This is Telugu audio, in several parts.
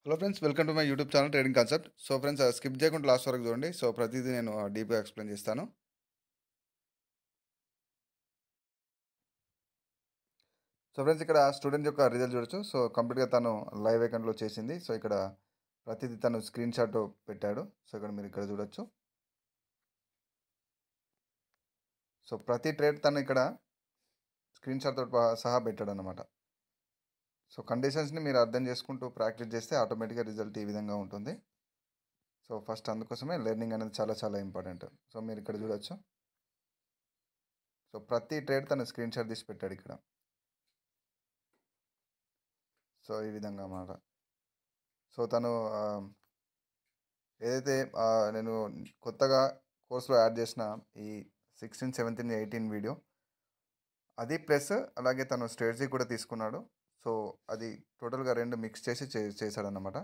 Hello friends, welcome to my YouTube channel trading concept. So friends, skip చేయకుండా లాస్ట్ వరకు చూడండి. సో ప్రతిదీ నేను డీప్గా ఎక్స్ప్లెయిన్ చేస్తాను. సో ఫ్రెండ్స్, ఇక్కడ స్టూడెంట్ యొక్క రిజల్ట్ చూడొచ్చు. సో కంప్లీట్గా తను లైవ్ అకౌంట్లో చేసింది. సో ఇక్కడ ప్రతిదీ తను స్క్రీన్ షాట్ పెట్టాడు. సో ఇక్కడ మీరు ఇక్కడ చూడొచ్చు. సో ప్రతి ట్రేడ్ తను ఇక్కడ స్క్రీన్ షాట్తో సహా పెట్టాడు అనమాట. సో కండిషన్స్ని మీరు అర్థం చేసుకుంటూ ప్రాక్టీస్ చేస్తే ఆటోమేటిక్గా రిజల్ట్ ఈ విధంగా ఉంటుంది. సో ఫస్ట్ అందుకోసమే లెర్నింగ్ అనేది చాలా చాలా ఇంపార్టెంట్. సో మీరు ఇక్కడ చూడొచ్చు. సో ప్రతి ట్రేడ్ తను స్క్రీన్ షాట్ తీసి పెట్టాడు ఇక్కడ. సో ఈ విధంగా అన్నమాట. సో తను ఏదైతే నేను కొత్తగా కోర్సులో యాడ్ చేసిన ఈ 16, 17, 18 వీడియో అది ప్లస్ అలాగే తను స్ట్రాటజీ కూడా తీసుకున్నాడు. సో అది టోటల్గా రెండు మిక్స్ చేసి చేశాడన్నమాట.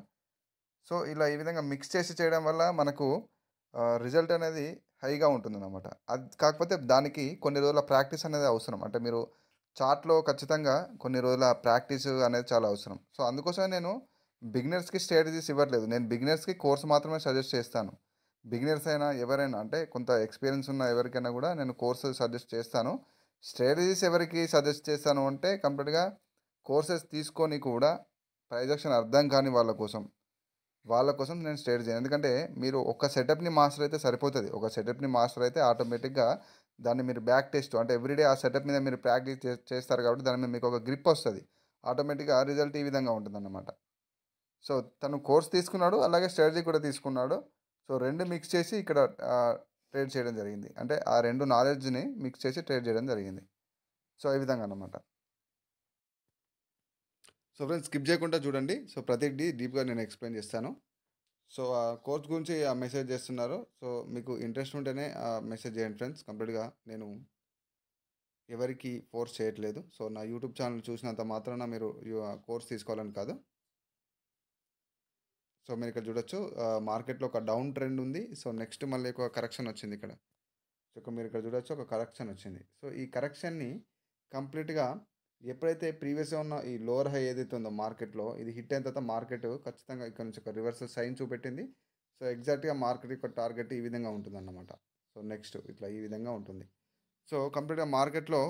సో ఇలా ఈ విధంగా మిక్స్ చేసి చేయడం వల్ల మనకు రిజల్ట్ అనేది హైగా ఉంటుందన్నమాట. అది కాకపోతే దానికి కొన్ని రోజుల ప్రాక్టీస్ అనేది అవసరం. అంటే మీరు చార్ట్లో ఖచ్చితంగా కొన్ని రోజుల ప్రాక్టీస్ అనేది చాలా అవసరం. సో అందుకోసమే నేను బిగినర్స్కి స్ట్రాటజీస్ ఇవ్వట్లేదు. నేను బిగినర్స్కి కోర్స్ మాత్రమే సజెస్ట్ చేస్తాను. బిగినర్స్ అయినా ఎవరైనా అంటే కొంత ఎక్స్పీరియన్స్ ఉన్న ఎవరికైనా కూడా నేను కోర్సు సజెస్ట్ చేస్తాను. స్ట్రాటజీస్ ఎవరికి సజెస్ట్ చేస్తాను అంటే కంప్లీట్గా కోర్సెస్ తీసుకొని కూడా ప్రైజ్ యాక్షన్ అర్థం కాని వాళ్ళ కోసం నేను స్ట్రాటజీ. ఎందుకంటే మీరు ఒక సెటప్ని మాస్టర్ అయితే సరిపోతుంది. ఒక సెటప్ని మాస్టర్ అయితే ఆటోమేటిక్గా దాన్ని మీరు బ్యాక్ టెస్ట్ అంటే ఎవ్రీడే ఆ సెటప్ మీద మీరు ప్రాక్టీస్ చేస్తారు కాబట్టి దాని మీద మీకు ఒక గ్రిప్ వస్తుంది. ఆటోమేటిక్గా రిజల్ట్ ఈ విధంగా ఉంటుందన్నమాట. సో తను కోర్స్ తీసుకున్నాడు, అలాగే స్ట్రాటజీ కూడా తీసుకున్నాడు. సో రెండు మిక్స్ చేసి ఇక్కడ ట్రేడ్ చేయడం జరిగింది. అంటే ఆ రెండు నాలెడ్జ్ని మిక్స్ చేసి ట్రేడ్ చేయడం జరిగింది. సో ఈ విధంగా అన్నమాట. సో ఫ్రెండ్స్, స్కిప్ చేయకుండా చూడండి. సో ప్రతిదీ డీప్గా నేను ఎక్స్ప్లెయిన్ చేస్తాను. సో ఆ కోర్స్ గురించి ఆ మెసేజ్ చేస్తున్నారు. సో మీకు ఇంట్రెస్ట్ ఉంటేనే మెసేజ్ చేయండి ఫ్రెండ్స్. కంప్లీట్గా నేను ఎవరికి ఫోర్స్ చేయట్లేదు. సో నా యూట్యూబ్ ఛానల్ చూసినంత మాత్రాన మీరు కోర్స్ తీసుకోవాలని కాదు. సో మీరు ఇక్కడ చూడొచ్చు, మార్కెట్లో ఒక డౌన్ ట్రెండ్ ఉంది. సో నెక్స్ట్ మళ్ళీ ఒక కరెక్షన్ వచ్చింది ఇక్కడ. సో మీరు ఇక్కడ చూడొచ్చు, ఒక కరెక్షన్ వచ్చింది. సో ఈ కరెక్షన్ని కంప్లీట్గా ఎప్పుడైతే ప్రీవియస్గా ఉన్న ఈ లోవర్ హై ఏదైతే ఉందో మార్కెట్లో ఇది హిట్ అయిన తర్వాత మార్కెట్ ఖచ్చితంగా ఇక్కడ నుంచి ఒక రివర్సల్ సైన్ చూపెట్టింది. సో ఎగ్జాక్ట్గా మార్కెట్ యొక్క టార్గెట్ ఈ విధంగా ఉంటుందన్నమాట. సో నెక్స్ట్ ఇట్లా ఈ విధంగా ఉంటుంది. సో కంప్లీట్గా మార్కెట్లో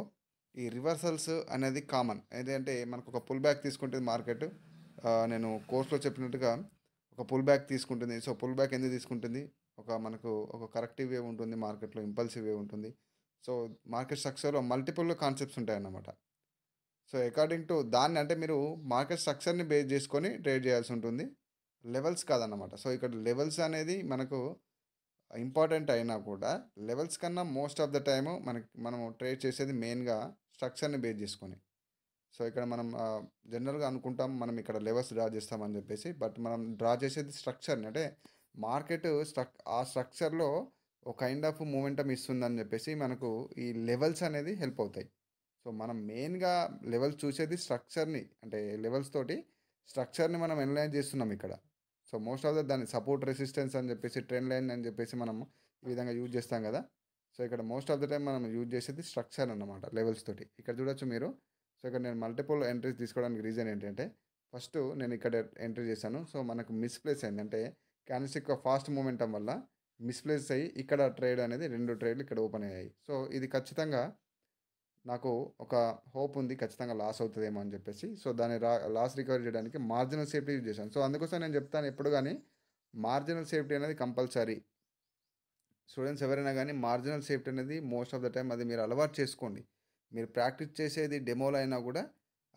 ఈ రివర్సల్స్ అనేది కామన్. ఏంటంటే మనకు ఒక పుల్ బ్యాక్ తీసుకుంటుంది మార్కెట్. నేను కోర్స్లో చెప్పినట్టుగా ఒక పుల్ బ్యాక్ తీసుకుంటుంది. సో పుల్ బ్యాక్ ఎందుకు తీసుకుంటుంది? మనకు ఒక కరెక్టివ్ వేవ్ ఉంటుంది మార్కెట్లో, ఇంపల్సివ్ వేవ్ ఉంటుంది. సో మార్కెట్ స్ట్రక్చర్లో మల్టిపుల్ కాన్సెప్ట్స్ ఉంటాయన్నమాట. సో అకార్డింగ్ టు దాన్ని అంటే మీరు మార్కెట్ స్ట్రక్చర్ని బేస్ చేసుకొని ట్రేడ్ చేయాల్సి ఉంటుంది, లెవెల్స్ కాదన్నమాట. సో ఇక్కడ లెవెల్స్ అనేది మనకు ఇంపార్టెంట్ అయినా కూడా లెవెల్స్ కన్నా మోస్ట్ ఆఫ్ ద టైము మనము ట్రేడ్ చేసేది మెయిన్గా స్ట్రక్చర్ని బేస్ చేసుకొని. సో ఇక్కడ మనం జనరల్గా అనుకుంటాం మనం ఇక్కడ లెవెల్స్ డ్రా చేస్తామని చెప్పేసి, బట్ మనం డ్రా చేసేది స్ట్రక్చర్ని. అంటే మార్కెట్ ఆ స్ట్రక్చర్లో ఒక కైండ్ ఆఫ్ మూమెంటం ఇస్తుందని చెప్పేసి మనకు ఈ లెవెల్స్ అనేది హెల్ప్ అవుతాయి. సో మనం మెయిన్గా లెవెల్స్ చూసేది స్ట్రక్చర్ని, అంటే లెవెల్స్ తోటి స్ట్రక్చర్ని మనం ఎనలైజ్ చేస్తున్నాం ఇక్కడ. సో మోస్ట్ ఆఫ్ దాన్ని సపోర్ట్ రెసిస్టెన్స్ అని చెప్పేసి, ట్రెండ్ లైన్ అని చెప్పేసి మనం ఈ విధంగా యూజ్ చేస్తాం కదా. సో ఇక్కడ మోస్ట్ ఆఫ్ ద టైం మనం యూజ్ చేసేది స్ట్రక్చర్ అన్నమాట లెవెల్స్ తోటి. ఇక్కడ చూడొచ్చు మీరు. సో ఇక్కడ నేను మల్టిపుల్ ఎంట్రీస్ తీసుకోవడానికి రీజన్ ఏంటంటే, ఫస్ట్ నేను ఇక్కడ ఎంట్రీ చేశాను. సో మనకు మిస్ప్లేస్ అయింది. అంటే క్యాండిల్స్టిక్ ఫాస్ట్ మూమెంటం వల్ల మిస్ప్లేస్ అయ్యి ఇక్కడ ట్రేడ్ అనేది రెండు ట్రేడ్లు ఇక్కడ ఓపెన్ అయ్యాయి. సో ఇది ఖచ్చితంగా నాకు ఒక హోప్ ఉంది, ఖచ్చితంగా లాస్ అవుతుందేమో అని చెప్పేసి. సో దాన్ని లాస్ రికవర్ చేయడానికి మార్జినల్ సేఫ్టీ యూజ్ చేశాను. సో అందుకోసం నేను చెప్తాను ఎప్పుడు కానీ మార్జినల్ సేఫ్టీ అనేది కంపల్సరీ. స్టూడెంట్స్ ఎవరైనా కానీ మార్జినల్ సేఫ్టీ అనేది మోస్ట్ ఆఫ్ ద టైం అది మీరు అలవాటు చేసుకోండి. మీరు ప్రాక్టీస్ చేసేది డెమోలో అయినా కూడా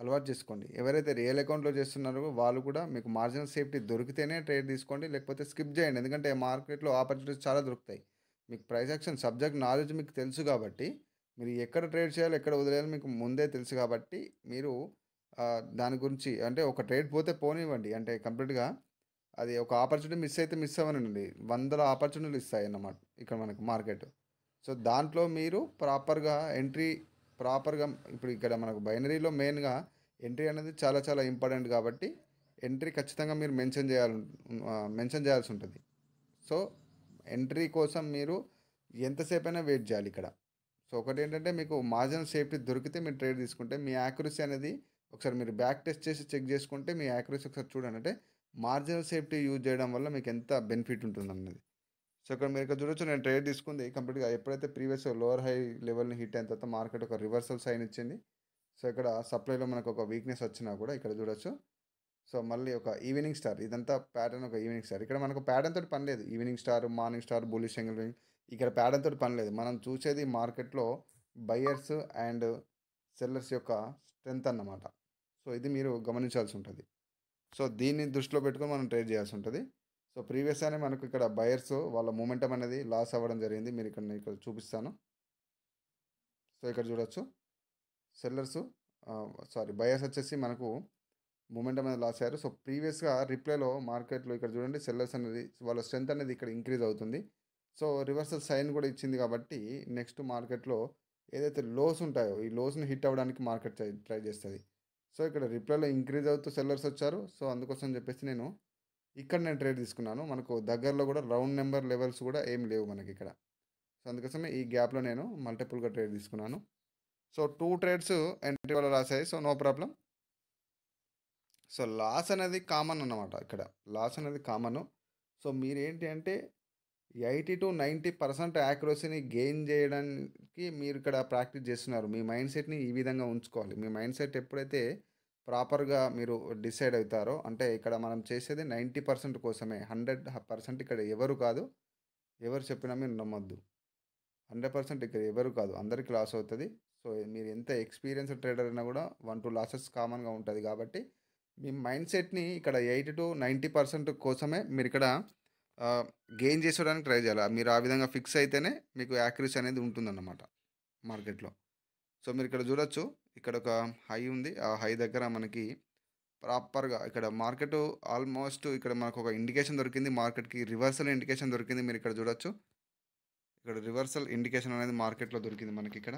అలవాటు చేసుకోండి. ఎవరైతే రియల్ అకౌంట్లో చేస్తున్నారో వాళ్ళు కూడా మీకు మార్జినల్ సేఫ్టీ దొరికితేనే ట్రేడ్ తీసుకోండి, లేకపోతే స్కిప్ చేయండి. ఎందుకంటే మార్కెట్లో ఆపర్చునిటీస్ చాలా దొరుకుతాయి. మీకు ప్రైస్ యాక్షన్ సబ్జెక్ట్ నాలెడ్జ్ మీకు తెలుసు కాబట్టి, మీరు ఎక్కడ ట్రేడ్ చేయాలో ఎక్కడ వదిలేయాలో మీకు ముందే తెలుసు కాబట్టి, మీరు దాని గురించి అంటే ఒక ట్రేడ్ పోతే పోనివ్వండి. అంటే కంప్లీట్గా అది ఒక ఆపర్చునిటీ మిస్ అయితే మిస్ అవ్వనండి, వందల ఆపర్చునిటీలు ఇస్తాయి అన్నమాట ఇక్కడ మనకు మార్కెట్. సో దాంట్లో మీరు ప్రాపర్గా ఇప్పుడు ఇక్కడ మనకు బైనరీలో మెయిన్గా ఎంట్రీ అనేది చాలా చాలా ఇంపార్టెంట్ కాబట్టి ఎంట్రీ ఖచ్చితంగా మీరు మెన్షన్ చేయాల్సి ఉంటుంది. సో ఎంట్రీ కోసం మీరు ఎంతసేపు అయినా వెయిట్ చేయాలి ఇక్కడ. సో ఒకటి ఏంటంటే, మీకు మార్జినల్ సేఫ్టీ దొరికితే మీరు ట్రేడ్ తీసుకుంటే మీ యాక్యురసీ అనేది ఒకసారి మీరు బ్యాక్ టెస్ట్ చేసి చెక్ చేసుకుంటే మీ యాక్యురసీ ఒకసారి చూడండి. అంటే మార్జినల్ సేఫ్టీ యూజ్ చేయడం వల్ల మీకు ఎంత బెనిఫిట్ ఉంటుందన్నది. సో, ఇక్కడ చూడొచ్చు నేను ట్రేడ్ తీసుకుంది కంప్లీట్‌గా ఎప్పుడైతే ప్రీవియస్ లోవర్ హై లెవెల్‌ని హిట్ అయిన తర్వాత మార్కెట్ ఒక రివర్సల్ సైన్ ఇచ్చింది. సో, ఇక్కడ సప్లైలో మనకు ఒక వీక్‌నెస్ వచ్చినా కూడా ఇక్కడ చూడొచ్చు. సో, మళ్ళీ ఒక ఈవినింగ్ స్టార్ ఇదంతా ప్యాటర్న్ ఒక ఈవినింగ్ స్టార్. ఇక్కడ మనకు ప్యాటర్న్ తోటి పని లేదు. Evening star, morning star, bullish engulfing ఇక్కడ ప్యాటర్న్ తోటి పని లేదు. మనం చూసేది మార్కెట్‌లో బయర్స్ అండ్ సెల్లర్స్ యొక్క స్ట్రెంత్ అన్నమాట. సో, ఇది మీరు గమనించాల్సి ఉంటది. సో, దీన్ని దృష్టిలో పెట్టుకొని మనం ట్రేడ్ చేయాల్సి ఉంటది. సో, ప్రీవియస్‌గానే మనకు ఇక్కడ బయర్స్ వాళ్ళ మొమెంటం అనేది లాస్ అవ్వడం జరిగింది. నేను ఇక్కడ చూపిస్తాను. సో, ఇక్కడ చూడొచ్చు. సెల్లర్స్ బయర్స్ వచ్చేసి మనకు మొమెంటం అనేది లాస్ అయ్యారు. సో, ప్రీవియస్‌గా రిప్లైలో మార్కెట్‌లో ఇక్కడ చూడండి సెల్లర్స్ అనేది వాళ్ళ స్ట్రెంత్ అనేది ఇక్కడ ఇంక్రీజ్ అవుతుంది. సో, రివర్సల్ సైన్ కూడా ఇచ్చింది కాబట్టి నెక్స్ట్ మార్కెట్‌లో ఏదైతే లోస్ ఉంటాయో ఈ లోస్‌ని హిట్ అవ్వడానికి మార్కెట్ ట్రై చేస్తది. సో, ఇక్కడ రిప్లైలో ఇంక్రీజ్ అవుతూ సెల్లర్స్ వచ్చారు. సో, అందుకోసం చెప్పేసి నేను ట్రేడ్ తీసుకున్నాను. మనకు దగ్గరలో కూడా రౌండ్ నెంబర్ లెవెల్స్ కూడా ఏం లేవు మనకిక్కడ. సో, అందుకోసమే ఈ గ్యాప్‌లో నేను మల్టిపుల్‌గా ట్రేడ్ తీసుకున్నాను. సో, 2 ట్రేడ్స్ ఎంట్రీ వల్ల లాస్ అయ్యాయి. So, no problem. So, loss అనేది కామన్ అన్నమాట ఇక్కడ. లాస్ అనేది కామను. సో, మీరేంటి అంటే 80-90% యాక్యురసీని గెయిన్ చేయడానికి మీరు ఇక్కడ ప్రాక్టీస్ చేస్తున్నారు. మీ మైండ్ సెట్‌ని ఈ విధంగా ఉంచుకోవాలి. మీ మైండ్ సెట్ ఎప్పుడైతే ప్రాపర్‌గా మీరు డిసైడ్ అవుతారో అంటే ఇక్కడ మనం చేసేది 90% కోసమే. 100% ఇక్కడ ఎవరు కాదు. ఎవరు చెప్పినా మీరు నమ్మొద్దు. 100% ఇక్కడ ఎవరు కాదు. అందరికి లాస్ అవుతది. సో, మీరు ఎంత ఎక్స్‌పీరియన్స్‌డ్ ట్రేడర్ అయినా కూడా 1, 2 లాసెస్ కామన్‌గా ఉంటది కాబట్టి మీ మైండ్ సెట్‌ని ఇక్కడ 80-90% కోసమే మీరిక్కడ గెయిన్ చేసుకోవడానికి ట్రై చేయాలి. మీరు ఆ విధంగా ఫిక్స్ అయితేనే మీకు యాక్యురసీ అనేది ఉంటుందన్నమాట మార్కెట్‌లో. సో, మీరిక్కడ చూడొచ్చు. ఇక్కడ ఒక హై ఉంది. ఆ హై దగ్గర మనకి ప్రాపర్‌గా ఇక్కడ మార్కెట్ ఆల్మోస్ట్ ఇక్కడ మనకొక ఇండికేషన్ దొరికింది. మార్కెట్‌కి రివర్సల్ ఇండికేషన్ దొరికింది. మీరిక్కడ చూడొచ్చు. ఇక్కడ రివర్సల్ ఇండికేషన్ అనేది మార్కెట్‌లో దొరికింది మనకిక్కడ.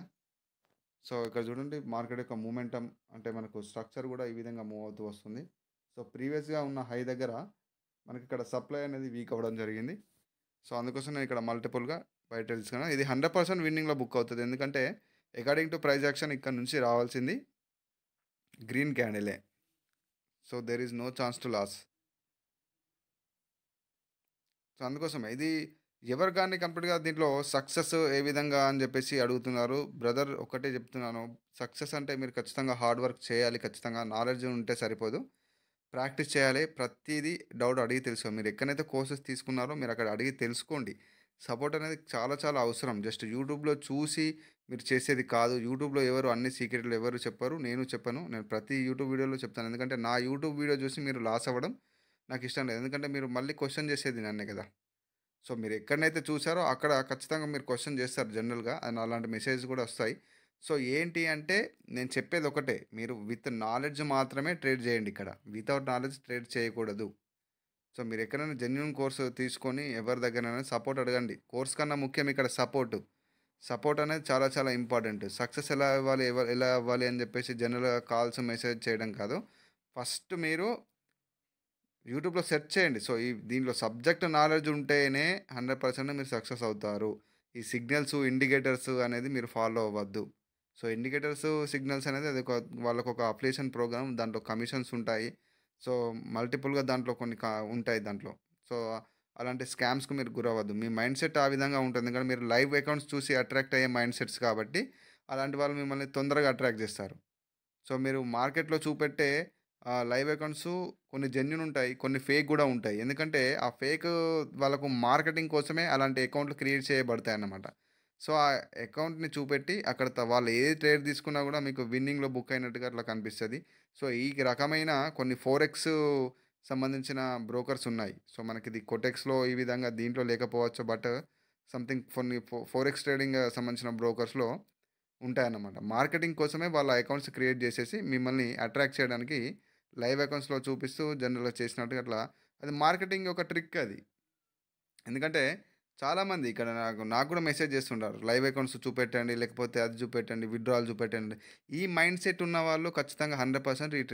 సో, ఇక్కడ చూడండి మార్కెట్ యొక్క మూమెంటం అంటే మనకు స్ట్రక్చర్ కూడా ఈ విధంగా మూవ్ అవుతూ వస్తుంది. సో, ప్రీవియస్‌గా ఉన్న హై దగ్గర మనకిక్కడ సప్లై అనేది వీక్ అవ్వడం జరిగింది. సో, అందుకోసం నేను ఇక్కడ మల్టిపుల్‌గా బై ట్రేడ్ తీసుకున్నాను. ఇది 100% విన్నింగ్‌లో బుక్ అవుతది. ఎందుకంటే అకార్డింగ్ టు ప్రైస్ యాక్షన్ ఇక్కడ నుంచి రావాల్సింది గ్రీన్ క్యాండిలే. So, there is no chance to loss. So, అందుకోసమే ఇది ఎవరు గాని కంప్లీట్‌గా దీంట్లో సక్సెస్ ఏ విధంగా అని జెప్పేసి అడుగుతున్నారు. బ్రదర్ ఒకటే చెప్తున్నాను. సక్సెస్ అంటే మీరు ఖచ్చితంగా హార్డ్ వర్క్ చేయాలి. ఖచ్చితంగా నాలెడ్జ్ ఉంటే సరిపోదు. ప్రాక్టీస్ చేయాలి. ప్రతీదీ డౌట్ అడిగి తెలుసుకోవాలి. మీరు ఎక్కడైతే కోర్సెస్ తీసుకున్నారో మీరు అక్కడ అడిగి తెలుసుకోండి. సపోర్ట్ అనేది చాలా చాలా అవసరం. జస్ట్ యూట్యూబ్‌లో చూసి మీరు చేసేది కాదు. యూట్యూబ్‌లో ఎవరు అన్ని సీక్రెట్లు ఎవరు చెప్పరు. నేను చెప్పను. నేను ప్రతి యూట్యూబ్ వీడియోలో చెప్తాను. ఎందుకంటే నా యూట్యూబ్ వీడియో చూసి మీరు లాస్ అవ్వడం నాకిష్టం లేదు. ఎందుకంటే మీరు మళ్ళీ క్వెషన్ చేసేది నన్నే కదా! సో, మీరు ఎక్కడనైతే చూసారో అక్కడ ఖచ్చితంగా మీరు క్వెషన్ చేస్తారు జనరల్‌గా. అండ్ అలాంటి మెసేజ్ కూడా వస్తాయి. సో, ఏంటి అంటే నేను చెప్పేది ఒకటే. మీరు విత్ నాలెడ్జ్ మాత్రమే ట్రేడ్ చేయండి ఇక్కడ. వితౌట్ నాలెడ్జ్ ట్రేడ్ చేయకూడదు. సో, మీరు ఎక్కడైనా జెన్యూన్ కోర్స్ తీసుకొని ఎవరి దగ్గరైనా సపోర్ట్ అడగండి. కోర్స్ కన్నా ముఖ్యం ఇక్కడ సపోర్ట్. సపోర్ట్ అనేది చాలా చాలా ఇంపార్టెంట్. సక్సెస్ ఎలా అవ్వాలి, ఎలా అవ్వాలి అని చెప్పేసి జనరల్‌గా కాల్స్, మెసేజ్ చేయడం కాదు. ఫస్ట్ మీరు యూట్యూబ్‌లో సెర్చ్ చేయండి. సో, దీంట్లో సబ్జెక్ట్ నాలెడ్జ్ ఉంటేనే 100% మీరు సక్సెస్ అవుతారు. ఈ సిగ్నల్స్, ఇండికేటర్స్ అనేది మీరు ఫాలో అవ్వద్దు. సో, ఇండికేటర్స్, సిగ్నల్స్ అనేది వాళ్ళకొక అఫిలియేషన్ ప్రోగ్రామ్. దాంట్లో కమిషన్స్ ఉంటాయి. సో, మల్టిపుల్‌గా దాంట్లో కొన్ని ఉంటాయి దాంట్లో. సో, అలాంటి స్కామ్స్‌కి మీరు గురవ్వద్దు. మీ మైండ్ సెట్ ఆ విధంగా ఉంటుంది. ఎందుకంటే మీరు లైవ్ అకౌంట్స్ చూసి అట్రాక్ట్ అయ్యే మైండ్ సెట్స్ కాబట్టి అలాంటి వాళ్ళు మిమ్మల్ని తొందరగా అట్రాక్ట్ చేస్తారు. సో, మీరు మార్కెట్‌లో చూపెట్టే లైవ్ అకౌంట్సు కొన్ని జెన్యూన్ ఉంటాయి. కొన్ని ఫేక్ గూడా ఉంటాయి. ఎందుకంటే, ఆ ఫేకు వాళ్ళకు మార్కెటింగ్ కోసమే అలాంటి అకౌంట్‌లు క్రియేట్ చేయబడతాయన్నమాట. సో, ఆ అకౌంట్‌ని చూపెట్టి అక్కడ వాళ్ళు ఏ ట్రేడ్ తీసుకున్నా గూడా మీకు విన్నింగ్‌లో బుక్ అయినట్టుగా అట్లా కనిపిస్తది. సో, ఈ రకమైన కొన్ని ఫోరెక్స్ సంబంధించిన బ్రోకర్స్ ఉన్నాయి. సో, మనకిది కోటెక్స్‌లో ఈ విధంగా దీంట్లో లేకపోవచ్చు. బట్ సంథింగ్ కొన్ని ఫోరెక్స్ ట్రేడింగ్ సంబంధించిన బ్రోకర్స్‌లో ఉంటాయన్నమాట. మార్కెటింగ్ కోసమే వాళ్ళ అకౌంట్స్ క్రియేట్ చేసేసి మిమ్మల్ని అట్రాక్ట్ చేయడానికి లైవ్ అకౌంట్స్‌లో చూపిస్తూ జనరల్‌గా చేసినట్టుగా అట్లా అది మార్కెటింగ్ ఒక ట్రిక్ అది. ఎందుకంటే చాలామంది ఇక్కడ నాకు కూడా మెసేజ్ చేస్తుంటారు. లైవ్ అకౌంట్స్ చూపెట్టండి, లేకపోతే అది చూపెట్టండి, విత్‌డ్రాయల్ చూపెట్టండి. ఈ మైండ్ సెట్ ఉన్నవాళ్ళు ఖచ్చితంగా 100% ఈ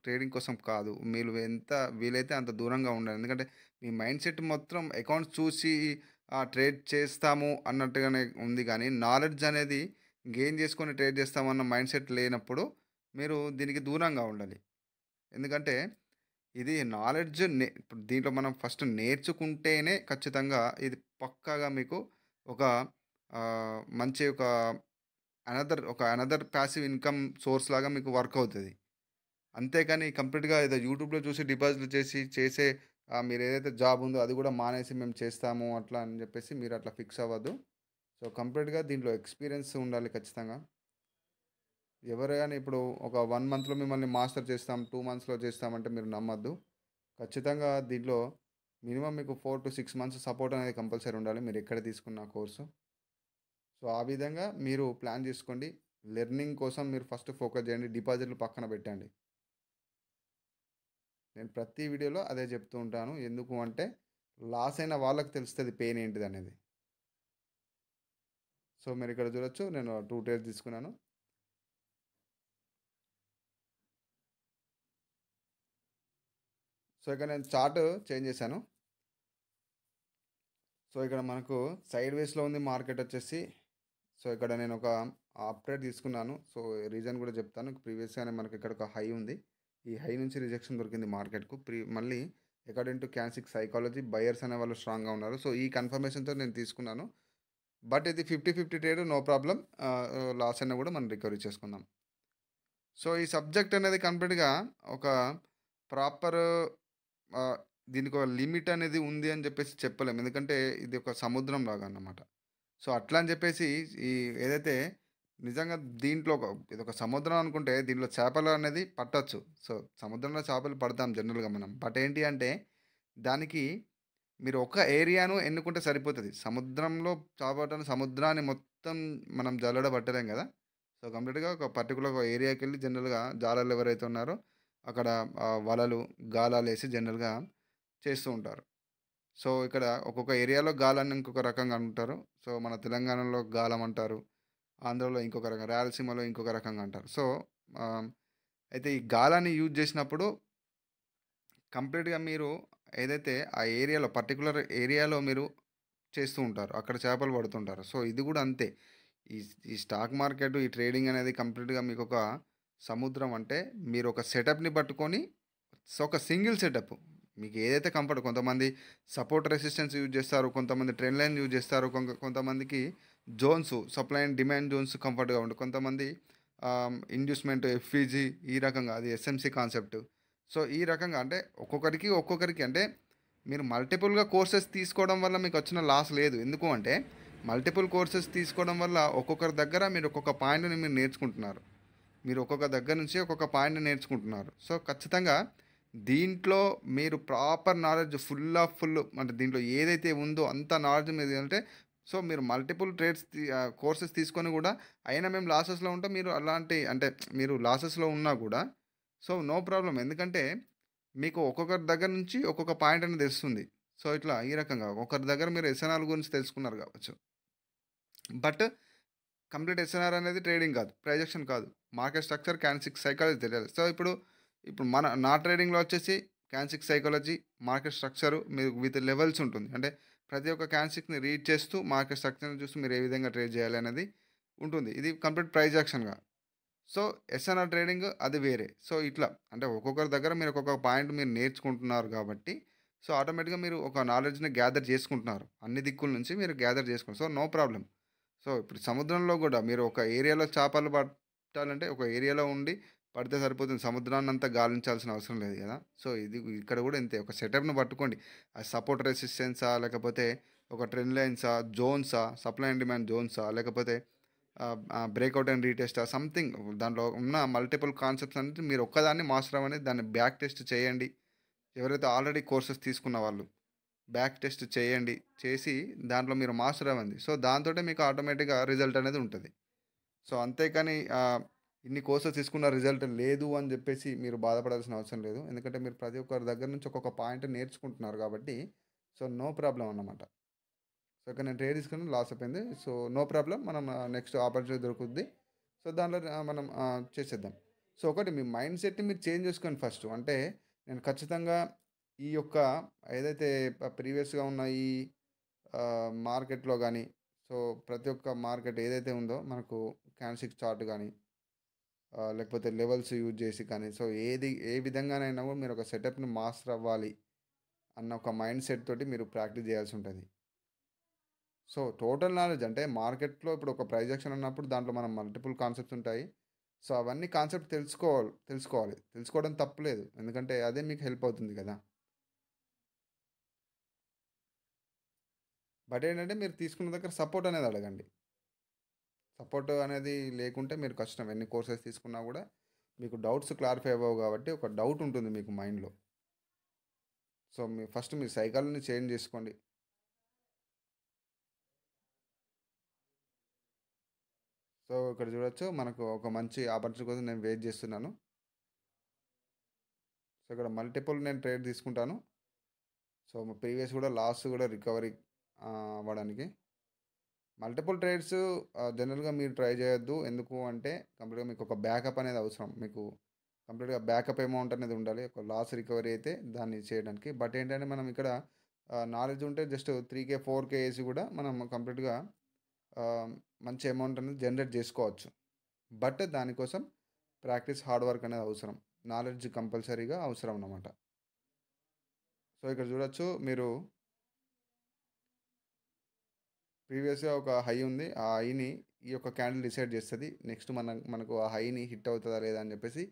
ట్రేడింగ్ కోసం కాదు. మీరు ఎంత వీలైతే అంత దూరంగా ఉండండి. ఎందుకంటే మీ మైండ్ సెట్ మొత్తం అకౌంట్స్ చూసి ట్రేడ్ చేస్తాము అన్నట్టుగానే ఉంది గానీ, నాలెడ్జ్ అనేది గెయిన్ చేసుకొని ట్రేడ్ చేస్తామన్న మైండ్ సెట్ లేనప్పుడు మీరు దీనికి దూరంగా ఉండాలి. ఎందుకంటే ఇది నాలెడ్జ్ ఇప్పుడు దీంట్లో మనం ఫస్ట్ నేర్చుకుంటేనే ఖచ్చితంగా ఇది పక్కాగా మీకు ఒక మంచి అనదర్ పాసివ్ ఇన్‌కమ్ సోర్స్ లాగా మీకు వర్క్ అవుతది. అంతేగాని కంప్లీట్‌గా ఏదో యూట్యూబ్‌లో చూసి డిపాజిట్లు చేసే మీరేదైతే జాబ్ ఉందో అది గూడా మానేసి మేము చేస్తాము అట్లా అని జెప్పేసి మీరు అట్లా ఫిక్స్ అవ్వద్దు. సో, కంప్లీట్‌గా దీంట్లో ఎక్స్‌పీరియన్స్ ఉండాలి ఖచ్చితంగా. ఎవరు గాని ఇప్పుడు ఒక 1 మంత్‌లో మిమ్మల్ని మాస్టర్ చేస్తాం, 2 మంత్స్‌లో చేస్తామంటే మీరు నమ్మొద్దు. ఖచ్చితంగా దీంట్లో మినిమమ్ మీకు 4-6 మంత్స్ సపోర్ట్ అనేది కంపల్సరీ ఉండాలి. మీరు ఎక్కడ తీసుకున్న కోర్సు. సో, ఆ విధంగా మీరు ప్లాన్ జేసుకోండి. లెర్నింగ్ కోసం మీరు ఫస్ట్ ఫోకస్ జేయండి. డిపాజిట్లు పక్కన పెట్టండి. నేను ప్రతి వీడియోలో అదే చెప్తూ ఉంటాను. ఎందుకు అంటే లాస్ అయిన వాళ్ళకి తెలుస్తది పెయిన్ ఏంటిదనేది. సో, మీరిక్కడ చూడొచ్చు నేను 2 ట్రేస్ తీసుకున్నాను. సో, ఇక్కడ నేను చార్ట్ చేంజ్ చేశాను. సో, ఇక్కడ మనకు సైడ్ వేస్‌లో ఉంది మార్కెట్ వచ్చేసి. సో, ఇక్కడ నేను ఒక అప్‌ట్రేడ్ తీసుకున్నాను. సో, రీజన్ కూడా చెప్తాను. ప్రీవియస్‌గానే మనకి ఇక్కడ ఒక హై ఉంది. ఈ హై నుంచి రిజెక్షన్ దొరికింది మార్కెట్‌కు. మళ్ళీ అకార్డింగ్ టు క్యాన్సిక్ సైకాలజీ బయర్స్ అనేవాళ్ళు స్ట్రాంగ్‌గా ఉన్నారు. సో, ఈ కన్ఫర్మేషన్‌తో నేను తీసుకున్నాను. బట్ ఇది 50-50 ట్రేడ్ నో ప్రాబ్లమ్. లాస్ అయినా కూడా మనం రికవరీ చేసుకుందాం. సో, ఈ సబ్జెక్ట్ అనేది కంప్లీట్‌గా ఒక ప్రాపర్ ఆహ్, దీనికొక లిమిట్ అనేది ఉంది అని జెప్పేసి చెప్పలేం. ఎందుకంటే ఇది ఒక సముద్రం లాగా అన్నమాట. సో, అట్లా అని జెప్పేసి ఈ ఏదైతే నిజంగా దీంట్లో ఇదొక సముద్రం అనుకుంటే దీంట్లో చేపలు అనేది పట్టొచ్చు. సో, సముద్రంలో చేపలు పడతాం జనరల్‌గా మనం. బట్ ఏంటి అంటే దానికి మీరు ఒక ఏరియాను ఎన్నుకుంటే సరిపోతది. సముద్రంలో చేప పట్టడానికి సముద్రాన్ని మొత్తం మనం జల్లెడ పట్టలేం గదా! సో, కంప్లీట్‌గా ఒక పర్టిక్యులర్ ఒక ఏరియాకెళ్ళి జనరల్‌గా జాలర్లు ఎవరైతే ఉన్నారో అక్కడ వలలు, గాలాలేసి జనరల్‌గా చేస్తూ ఉంటారు. సో, ఇక్కడ ఒక్కొక్క ఏరియాలో గాలాన్ని ఇంకొక రకంగా అంటారు. సో, మన తెలంగాణలో గాలం అంటారు. ఆంధ్రాలో ఇంకొక రకంగా, రాయలసీమలో ఇంకొక రకంగా అంటారు. సో, ఆహ్, అయితే ఈ గాలాన్ని యూజ్ జేసినప్పుడు కంప్లీట్‌గా మీరు ఏదైతే ఆ ఏరియాలో పర్టిక్యులర్ ఏరియాలో మీరు చేస్తూ ఉంటారు. అక్కడ చేపలు పడుతుంటారు. సో, ఇది గూడా అంతే. ఈ ఈ స్టాక్ మార్కెట్, ఈ ట్రేడింగ్ అనేది కంప్లీట్‌గా మీకొక సముద్రం అంటే మీరొక సెటప్‌ని పట్టుకొని సో, ఒక సింగిల్ సెటప్. మీకు ఏదైతే కంఫర్ట్ కొంతమంది సపోర్ట్ రెసిస్టెన్స్ యూజ్ చేస్తారు. కొంతమంది ట్రెండ్ లైన్ యూజ్ చేస్తారు. కొంతమందికి zones supply and demand zones కంఫర్ట్‌గా ఉంటాయి. కొంతమంది ఇండ్యూస్‌మెంట్, ఎఫ్‌ఈజీ ఈ రకంగా అది ఎస్ఎంసీ కాన్సెప్ట్. సో, ఈ రకంగా అంటే ఒక్కొక్కరికి అంటే మీరు మల్టిపుల్‌గా కోర్సెస్ తీసుకోవడం వల్ల మీకొచ్చిన లాస్ లేదు. ఎందుకు అంటే మల్టిపుల్ కోర్సెస్ తీసుకోవడం వల్ల ఒక్కొక్కరి దగ్గర మీరు ఒక్కొక్క పాయింట్‌ని మీరు నేర్చుకుంటున్నారు. మీరు ఒక్కొక్క దగ్గర నుంచి ఒక్కొక్క పాయింట్‌ని నేర్చుకుంటున్నారు. సో, ఖచ్చితంగా దీంట్లో మీరు ప్రాపర్ నాలెడ్జ్ ఫుల్ అంటే దీంట్లో ఏదైతే ఉందో అంత నాలెడ్జ్ మీదంటే సో, మీరు మల్టిపుల్ కోర్సెస్ తీసుకొని గూడా అయినా మేము లాసెస్‌లో ఉంటాం. మీరు అలాంటి అంటే మీరు లాసెస్‌లో ఉన్నా గూడా సో, నో ప్రాబ్లమ్. ఎందుకంటే మీకు ఒక్కొక్కరి దగ్గర నుంచి ఒక్కొక్క పాయింట్ అనేది తెలుస్తుంది. సో, ఇట్లా ఈ రకంగా ఒకరి దగ్గర మీరు ఎస్ఎన్ఆర్ గురించి తెలుసుకున్నారు గావచ్చు. బట్ కంప్లీట్ ఎస్ఎన్ఆర్ అనేది ట్రేడింగ్ కాదు. ప్రైజెక్షన్ కాదు. మార్కెట్ స్ట్రక్చర్, క్యాండిల్‌స్టిక్ సైకాలజీ తెలియాలి. సో, ఇప్పుడు నా ట్రేడింగ్‌లో వచ్చేసి క్యాండిల్‌స్టిక్ సైకాలజీ, మార్కెట్ స్ట్రక్చర్ మీరు విత్ లెవెల్స్ ఉంటుంది. అంటే ప్రతి ఒక్క క్యాండిల్‌స్టిక్‌ని రీడ్ చేస్తూ మార్కెట్ స్ట్రక్చర్‌ని చూస్తూ మీరు ఏ విధంగా ట్రేడ్ చేయాలి అనేది ఉంటుంది. ఇది కంప్లీట్ ప్రైస్ యాక్షన్‌గా. సో, ఎస్ఎన్ఆర్ ట్రేడింగ్ అది వేరే. సో, ఇట్లా అంటే ఒక్కొక్కరి దగ్గర మీరు ఒక్కొక్క పాయింట్ మీరు నేర్చుకుంటున్నారు కాబట్టి, సో, ఆటోమేటిక్‌గా మీరు ఒక నాలెడ్జ్‌ని గ్యాదర్ చేసుకుంటున్నారు. అన్ని దిక్కుల నుంచి మీరు గ్యాదర్ చేసుకుంటారు. So, no problem. సో, ఇప్పుడు సముద్రంలో గూడా మీరు ఒక ఏరియాలో చేపలు పట్టాలంటే ఒక ఏరియాలో ఉండి పడితే సరిపోతుంది. సముద్రాన్నంతా గాలించాల్సిన అవసరం లేదు గదా! సో, ఇక్కడ గూడా ఇంతే. ఒక సెటప్‌ని పట్టుకోండి. అది సపోర్ట్ రెసిస్టెన్సా? లేకపోతే ఒక ట్రెండ్ లైన్సా? జోన్సా? సప్లై అండ్ డిమాండ్ జోన్సా? లేకపోతే బ్రేక్అవుట్ అండ్ రీటెస్టా? సంథింగ్ దాంట్లో ఉన్న మల్టిపుల్ కాన్సెప్ట్స్ అన్నిటి మీరు ఒక్కదాన్ని మాస్టర్ అవ్వండి. దాన్ని బ్యాక్ టెస్ట్ చేయండి. ఎవరైతే ఆల్రెడీ కోర్సెస్ తీసుకున్న వాళ్ళు. బ్యాక్ టెస్ట్ చేయండి. చేసి దాంట్లో మీరు మాస్టర్ అవ్వండి. సో, దాంతోటే మీకు ఆటోమేటిక్‌గా రిజల్ట్ అనేది ఉంటది. సో, అంతేకాని ఇన్ని కోర్సెస్ తీసుకున్న రిజల్ట్ లేదు అని జెప్పేసి మీరు బాధపడాల్సిన అవసరం లేదు. ఎందుకంటే మీరు ప్రతి ఒక్కరి దగ్గర నుంచి ఒక్కొక్క పాయింట్ నేర్చుకుంటున్నారు గాబట్టి, సో, నో ప్రాబ్లమ్ అన్నమాట. సో, ఇక్కడ నేను ట్రేడ్ తీసుకున్నాను లాస్ అయిపోయింది. సో, నో ప్రాబ్లమ్ మనం నెక్స్ట్ ఆపర్చునిటీ దొరుకుద్ది. సో, దాంట్లో మనం చేసేద్దాం. సో, ఒకటి మీ మైండ్ సెట్‌ని మీరు చేంజ్ చేసుకోండి ఫస్టు. అంటే నేను ఖచ్చితంగా ఈ యొక్క ఏదైతే ప్రీవియస్‌గా ఉన్న ఈ మార్కెట్‌లో గాని, సో, ప్రతి ఒక్క మార్కెట్ ఏదైతే ఉందో మనకు క్యాండిల్‌స్టిక్ చార్ట్ గాని, లేకపోతే లెవెల్స్ యూజ్ చేసి కానీ సో ఏ విధంగానైనా కూడా మీరు ఒక సెటప్‌ని మాస్టర్ అవ్వాలి అన్న ఒక మైండ్ సెట్ తోటి మీరు ప్రాక్టీస్ చేయాల్సి ఉంటుంది. సో టోటల్ నాలెడ్జ్ అంటే మార్కెట్‌లో ఇప్పుడు ఒక ప్రైస్ యాక్షన్ అన్నప్పుడు దాంట్లో మనం మల్టిపుల్ కాన్సెప్ట్స్ ఉంటాయి. సో అవన్నీ కాన్సెప్ట్ తెలుసుకోవాలి. తెలుసుకోవడం తప్పులేదు. ఎందుకంటే అదే మీకు హెల్ప్ అవుతుంది కదా! బట్ ఏంటంటే మీరు తీసుకున్న దగ్గర సపోర్ట్ అనేది అడగండి. సపోర్ట్ అనేది లేకుంటే మీరు కష్టం. ఎన్ని కోర్సెస్ తీసుకున్నా కూడా మీకు డౌట్స్ క్లారిఫై అవ్వవు కాబట్టి ఒక డౌట్ ఉంటుంది మీకు మైండ్‌లో. సో ఫస్ట్ మీ సైకాలజీని చేంజ్ చేసుకోండి. సో ఇక్కడ చూడొచ్చు మనకు ఒక మంచి ఆపర్చునిటీ కోసం నేను వెయిట్ చేస్తున్నాను. సో ఇక్కడ మల్టిపుల్ నేను ట్రేడ్ తీసుకుంటాను. సో ప్రీవియస్ కూడా లాస్ కూడా రికవరీ అవ్వడానికి. మల్టిపుల్ ట్రేడ్స్ జనరల్‌గా మీరు ట్రై చేయొద్దు. ఎందుకు అంటే కంప్లీట్‌గా మీకు ఒక బ్యాకప్ అనేది అవసరం. మీకు కంప్లీట్‌గా బ్యాకప్ అమౌంట్ అనేది ఉండాలి. ఒక లాస్ రికవరీ అయితే దాన్ని చేయడానికి. బట్ ఏంటంటే మనం ఇక్కడ నాలెడ్జ్ ఉంటే జస్ట్ 3,000, 4,000 ఏసి కూడా మనం కంప్లీట్‌గా ఆహ్, మంచి అమౌంట్ అనేది జనరేట్ చేసుకోవచ్చు. బట్ దానికోసం ప్రాక్టీస్, హార్డ్ వర్క్ అనేది అవసరం. నాలెడ్జ్ కంపల్సరీగా అవసరం అన్నమాట. సో ఇక్కడ చూడొచ్చు మీరు ప్రీవియస్‌గా ఒక హై ఉంది. ఆ హైని ఈ యొక్క క్యాండిల్ డిసైడ్ చేస్తది. నెక్స్ట్ మనకు ఆ హైని హిట్ అవుతదా లేదా అని చెప్పేసి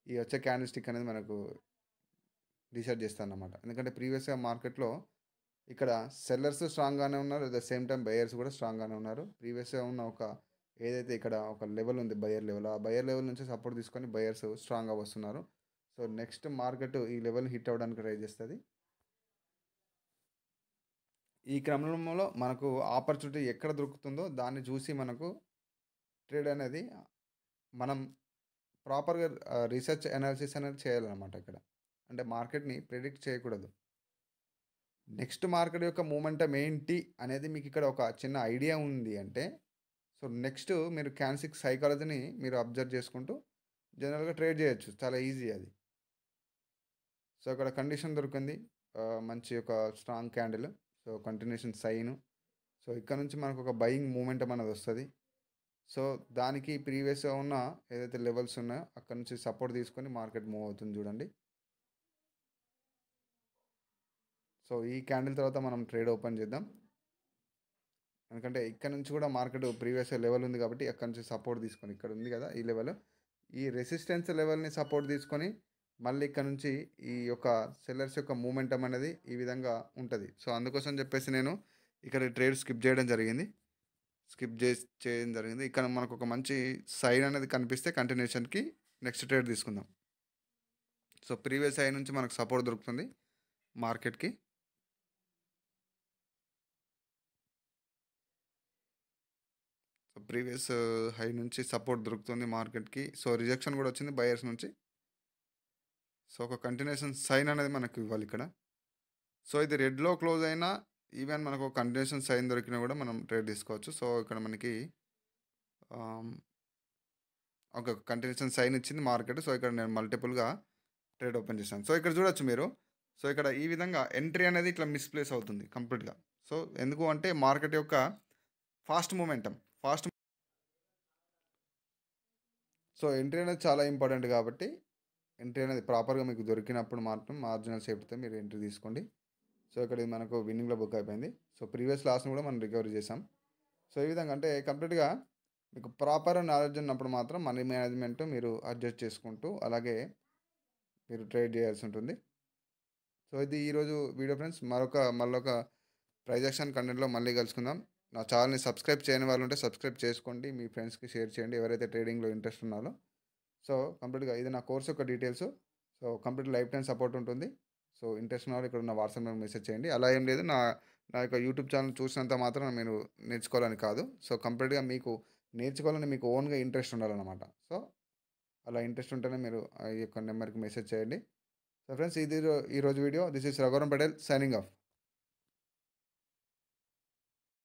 ఈ వచ్చే క్యాండిల్ స్టిక్ అనేది మనకు డిసైడ్ చేస్తదన్నమాట. ఎందుకంటే ప్రీవియస్‌గా మార్కెట్‌లో ఇక్కడ సెల్లర్స్ స్ట్రాంగ్‌గానే ఉన్నారు. At the same time buyers కూడా స్ట్రాంగ్‌గానే ఉన్నారు. ప్రీవియస్‌గా ఉన్న ఏదైతే ఇక్కడ ఒక లెవెల్ ఉంది బయర్ లెవెల్. ఆ బయర్ లెవెల్ నుంచి సపోర్ట్ తీసుకొని బయర్స్ స్ట్రాంగ్‌గా వస్తున్నారు. సో నెక్స్ట్ మార్కెట్ ఈ లెవెల్‌ని హిట్ అవ్వడానికి ట్రై చేస్తది. ఈ క్రమంలో మనకు ఆపర్చునిటీ ఎక్కడ దొరుకుతుందో దాన్ని చూసి మనకు ట్రేడ్ అనేది మనం ప్రాపర్‌గా రీసెర్చ్ అనాలిసిస్ అనేది చేయాలన్నమాట ఇక్కడ. అంటే మార్కెట్‌ని ప్రిడిక్ట్ చేయకూడదు. నెక్స్ట్ మార్కెట్ యొక్క మూమెంటం ఏంటి అనేది మీకు ఇక్కడ ఒక చిన్న ఐడియా ఉంది అంటే, సో నెక్స్ట్ మీరు క్యాండిల్స్టిక్ సైకాలజీని మీరు అబ్జర్వ్ చేసుకుంటూ జనరల్‌గా ట్రేడ్ చేయొచ్చు. చాలా ఈజీ అది. సో ఇక్కడ కండిషన్ దొరికింది. మంచి ఒక strong candle. So continuation sign. So ఇక్కడ నుంచి మనకు ఒక బయింగ్ మూమెంటం అనేది వస్తది. సో దానికి ప్రీవియస్‌గా ఉన్న ఏదైతే లెవెల్స్ ఉన్నాయో అక్కడ నుంచి సపోర్ట్ తీసుకొని మార్కెట్ మూవ్ అవుతుంది చూడండి. సో ఈ క్యాండిల్ తర్వాత మనం ట్రేడ్ ఓపెన్ చేద్దాం. ఎందుకంటే ఇక్కడ నుంచి కూడా మార్కెట్ ప్రీవియస్ లెవెల్ ఉంది కాబట్టి అక్కడ నుంచి సపోర్ట్ తీసుకొని ఇక్కడ ఉంది కదా ఈ లెవెల్. ఈ రెసిస్టెన్స్ లెవెల్‌ని సపోర్ట్ తీసుకొని మళ్ళీ ఇక్కడ నుంచి ఈ యొక్క సెల్లర్స్ యొక్క మూమెంటం అనేది ఈ విధంగా ఉంటది. సో అందుకోసం చెప్పేసి నేను ఇక్కడ ట్రేడ్ స్కిప్ చేయడం జరిగింది. చేయడం జరిగింది. ఇక్కడ మనకు ఒక మంచి సైన్ అనేది కనిపిస్తే కంటిన్యూషన్‌కి నెక్స్ట్ ట్రేడ్ తీసుకుందాం. సో ప్రీవియస్ హై నుంచి మనకు సపోర్ట్ దొరుకుతుంది మార్కెట్‌కి. సో ప్రీవియస్ హై నుంచి సపోర్ట్ దొరుకుతుంది మార్కెట్‌కి. సో రిజెక్షన్ కూడా వచ్చింది బయర్స్ నుంచి. సో ఒక కంటిన్యూషన్ సైన్ అనేది మనకు ఇవ్వాలి ఇక్కడ. సో ఇది రెడ్‌లో క్లోజ్ అయినా ఈవెన్ మనకు ఒక కంటిన్యూషన్ సైన్ దొరికినా కూడా మనం ట్రేడ్ తీసుకోవచ్చు. సో ఇక్కడ మనకి ఆహ్, ఒక కంటిన్యూషన్ సైన్ ఇచ్చింది మార్కెట్. సో ఇక్కడ నేను మల్టిపుల్‌గా ట్రేడ్ ఓపెన్ చేశాను. సో ఇక్కడ చూడొచ్చు మీరు. సో ఇక్కడ ఈ విధంగా ఎంట్రీ అనేది ఇట్లా మిస్‌ప్లేస్ అవుతుంది కంప్లీట్‌గా. సో ఎందుకు అంటే మార్కెట్ యొక్క ఫాస్ట్ మూమెంటం. సో ఎంట్రీ అనేది చాలా ఇంపార్టెంట్ కాబట్టి ఎంట్రీ అనేది ప్రాపర్‌గా మీకు దొరికినప్పుడు మాత్రం మార్జినల్ సేఫ్టీతో మీరు ఎంట్రీ తీసుకోండి. సో ఇక్కడ ఇది మనకు విన్నింగ్‌లో బుక్ అయిపోయింది. సో ప్రీవియస్ లాస్‌ని కూడా మనం రికవరీ చేసాం. సో ఈ విధంగా అంటే కంప్లీట్‌గా మీకు ప్రాపర్ నాలెడ్జ్ ఉన్నప్పుడు మాత్రం మనీ మేనేజ్‌మెంట్ మీరు అడ్జస్ట్ చేసుకుంటూ అలాగే మీరు ట్రేడ్ చేయాల్సి ఉంటుంది. సో ఇది ఈరోజు వీడియో ఫ్రెండ్స్. మళ్ళొక ప్రైజ్ యాక్షన్ కంటెంట్‌లో మళ్ళీ కలుసుకుందాం. నా ఛానెల్‌ని సబ్స్క్రైబ్ చేయని వాళ్ళు ఉంటే సబ్స్క్రైబ్ చేసుకోండి. మీ ఫ్రెండ్స్‌కి షేర్ చేయండి. ఎవరైతే ట్రేడింగ్‌లో ఇంట్రెస్ట్ ఉన్నారో. సో కంప్లీట్‌గా ఇది నా కోర్స్ యొక్క details. So complete life time support ఉంటుంది. సో ఇంట్రెస్ట్ ఉన్న వాళ్ళు ఇక్కడ ఉన్న వాట్సాప్ నెంబర్‌కి మెసేజ్ చేయండి. అలా ఏం లేదు నా యొక్క యూట్యూబ్ ఛానల్ చూసినంత మాత్రాన మీరు నేర్చుకోవాలని కాదు. సో కంప్లీట్‌గా మీకు నేర్చుకోవాలని మీకు ఓన్‌గా ఇంట్రెస్ట్ ఉండాలన్నమాట. సో అలా ఇంట్రెస్ట్ ఉంటేనే మీరు ఈ యొక్క నెంబర్‌కి మెసేజ్ చేయండి. సో ఫ్రెండ్స్ ఇది ఈరోజు video. This is Raghuvaran Patel signing off.